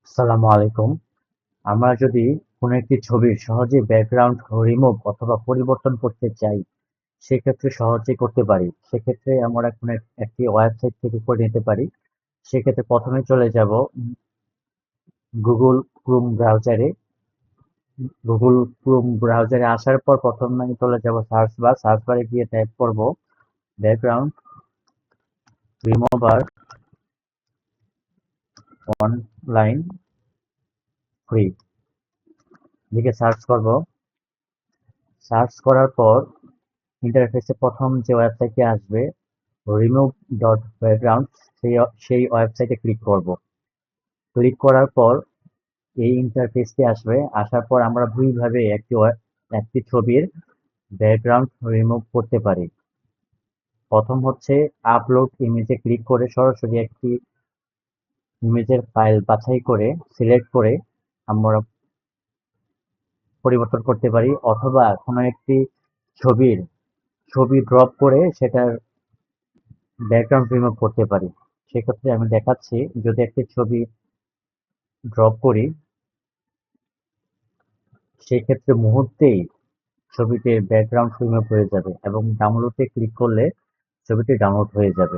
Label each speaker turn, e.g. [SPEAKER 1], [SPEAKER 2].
[SPEAKER 1] আসসালামু আলাইকুম। আমরা যদি কোনো একটি ছবির সহজে ব্যাকগ্রাউন্ড রিমুভ অথবা পরিবর্তন করতে চাই, সেক্ষেত্রে সহজেই করতে পারি। সেক্ষেত্রে আমরা কোনো একটি ওয়েবসাইট থেকে করে নিতে পারি। সেক্ষেত্রে প্রথমে চলে যাব গুগল ক্রোম ব্রাউজারে। গুগল ক্রোম ব্রাউজারে আসার পর প্রথমে চলে যাব সার্চ বারে গিয়ে টাইপ করব ব্যাকগ্রাউন্ড রিমুভার অনলাইন ফ্রি। লিখে সার্চ করব। সার্চ করার পর ইন্টারফেসে প্রথম যে ওয়েবসাইটটি আসবে remove.background, সেই ওয়েবসাইটে ক্লিক করব। ক্লিক করার পর এই ইন্টারফেসটি আসবে। আসার পর আমরা দুইভাবে একটি ছবির ব্যাকগ্রাউন্ড রিমুভ করতে পারি। প্রথম হচ্ছে আপলোড ইমেজে ক্লিক করে সরাসরি একটি ইমেজের ফাইল বাছাই করে সিলেক্ট করে আমরা পরিবর্তন করতে পারি, অথবা কোনো একটি ছবির ছবি ড্রপ করে সেটার ব্যাকগ্রাউন্ড রিমুভ করতে পারি। সেক্ষেত্রে আমি দেখাচ্ছি, যদি একটি ছবি ড্রপ করি, সেক্ষেত্রে মুহূর্তেই ছবিটির ব্যাকগ্রাউন্ড রিমুভ হয়ে যাবে এবং ডাউনলোডে ক্লিক করলে ছবিটি ডাউনলোড হয়ে যাবে।